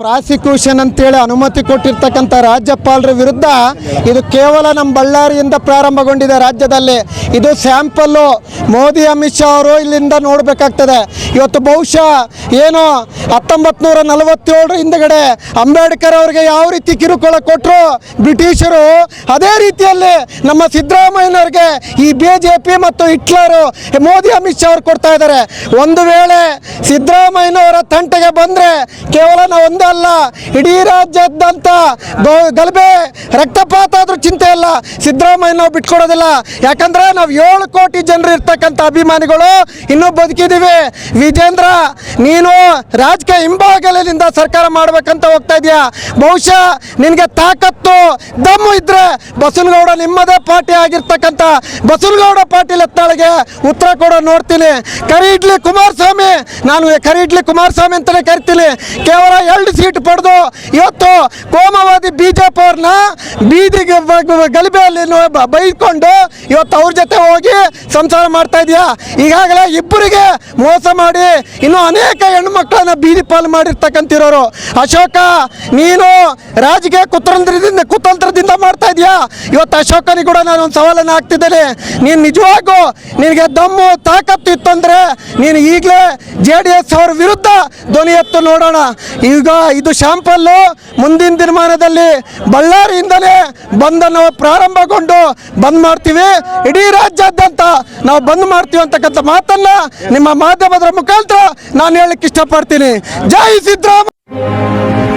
Prosecution ಅಂತೇಳಿ ಅನುಮತಿ ಕೊಟ್ಟಿರ್ತಕ್ಕಂಥ ರಾಜ್ಯಪಾಲರ ವಿರುದ್ಧ ಇದು ಕೇವಲ ನಮ್ಮ ಬಳ್ಳಾರಿಯಿಂದ ಪ್ರಾರಂಭಗೊಂಡಿದೆ. ರಾಜ್ಯದಲ್ಲಿ ಇದು ಸ್ಯಾಂಪಲ್ಲು. ಮೋದಿ ಅಮಿತ್ ಶಾ ಅವರು ಇಲ್ಲಿಂದ ನೋಡಬೇಕಾಗ್ತದೆ. ಇವತ್ತು ಬಹುಶಃ ಏನು 1947 ಹಿಂದಗಡೆ ಅಂಬೇಡ್ಕರ್ ಅವರಿಗೆ ಯಾವ ರೀತಿ ಕಿರುಕುಳ ಕೊಟ್ಟರು ಬ್ರಿಟಿಷರು, ಅದೇ ರೀತಿಯಲ್ಲಿ ನಮ್ಮ ಸಿದ್ದರಾಮಯ್ಯನವ್ರಿಗೆ ಈ BJP ಮತ್ತು ಹಿಟ್ಲರು ಮೋದಿ ಅಮಿತ್ ಶಾ ಅವರು ಕೊಡ್ತಾ ಇದ್ದಾರೆ. ಒಂದು ವೇಳೆ ಸಿದ್ದರಾಮಯ್ಯನವರ ತಂಟೆಗೆ ಬಂದರೆ ಕೇವಲ ನಾವು ಒಂದೇ ಅಲ್ಲ, ಇಡೀ ರಾಜ್ಯದಂತ ಗಲಭೆ ರಕ್ತಪಾತ ಆದ್ರೂ ಚಿಂತೆ ಇಲ್ಲ, ಸಿದ್ದರಾಮಯ್ಯ ನಾವು ಬಿಟ್ಕೊಡೋದಿಲ್ಲ. ಯಾಕಂದ್ರೆ ನಾವು 7 ಕೋಟಿ ಜನರು ಇರ್ತಕ್ಕಂಥ ಅಭಿಮಾನಿಗಳು ಇನ್ನೂ ಬದುಕಿದ್ದೀವಿ. ವಿಜೇಂದ್ರ, ನೀನು ರಾಜಕೀಯ ಹಿಂಬಾಗಲಿನಿಂದ ಸರ್ಕಾರ ಮಾಡ್ಬೇಕಂತ ಹೋಗ್ತಾ ಇದೆಯಾ. ಬಹುಶಃ ನಿನಗೆ ತಾಕತ್ತು ದಮ್ಮು ಇದ್ರೆ ಬಸವನಗೌಡ ನಿಮ್ಮದೇ ಪಾರ್ಟಿ ಆಗಿರ್ತಕ್ಕಂಥ ಬಸವನಗೌಡ ಪಾಟೀಲ್ ಎತ್ತಾಳಿಗೆ ಉತ್ತರ ಕೊಡೋ ನೋಡ್ತೀನಿ. ಕರಿಡ್ಲಿ ಕುಮಾರಸ್ವಾಮಿ, ನಾನು ಕರಿಡ್ಲಿ ಕುಮಾರಸ್ವಾಮಿ ಅಂತಲೇ ಕರಿತೀನಿ. ಕೇವಲ 2 ಸೀಟ್ ಪಡೆದು ಇವತ್ತು ಕೋಮವಾದಿ BJP ಅವ್ರನ್ನ ಬೀದಿಗೆ ಗಲಭೆಯಲ್ಲಿ ಬೈಕೊಂಡು ಇವತ್ತು ಅವ್ರ ಜೊತೆ ಹೋಗಿ ಸಂಸಾರ ಮಾಡ್ತಾ ಇದೆಯಾ. ಈಗಾಗಲೇ ಇಬ್ಬರಿಗೆ ಮೋಸ ಮಾಡಿ ಇನ್ನೂ ಅನೇಕ ಹೆಣ್ಣು ಮಕ್ಕಳನ್ನ ಬೀದಿ ಪಾಲು ಮಾಡಿರ್ತಕ್ಕಂತಿರೋರು. ಅಶೋಕ, ನೀನು ರಾಜಕೀಯ ಕುತಂತ್ರದಿಂದ ಮಾಡ್ತಾ ಇದೆಯಾ. ಇವತ್ತು ಅಶೋಕನಿಗೆ ಕೂಡ ನಾನು ಒಂದು ಸವಾಲನ್ನು ಹಾಕ್ತಿದ್ದೇನೆ. ನೀನು ನಿಜವಾಗೂ ನಿನಗೆ ದಮ್ಮು ತಾಕತ್ತು ಇತ್ತಂದ್ರೆ ನೀನು ಈಗಲೇ JDS ಅವ್ರ ವಿರುದ್ಧ ಧ್ವನಿ ಎತ್ತು ನೋಡೋಣ. ಈಗ ಇದು ಶಾಂಪಲ್ಲು. ಮುಂದಿನ ದಿನಮಾನದಲ್ಲಿ ಬಳ್ಳಾರಿಯಿಂದಲೇ ಬಂದನ್ನು ಪ್ರಾರಂಭಗೊಂಡು ಬಂದ್ ಮಾಡ್ತೀವಿ. ಇಡೀ ರಾಜ್ಯಾದ್ಯಂತ ನಾವು ಬಂದ್ ಮಾಡ್ತೀವಿ ಅಂತಕ್ಕಂಥ ಮಾತನ್ನ ನಿಮ್ಮ ಮಾಧ್ಯಮದ ಮುಖಾಂತರ ನಾನು ಹೇಳಲಿಕ್ಕೆ ಇಷ್ಟಪಡ್ತೀನಿ. ಜೈ ಸಿದ್ದರಾಮಯ್ಯ.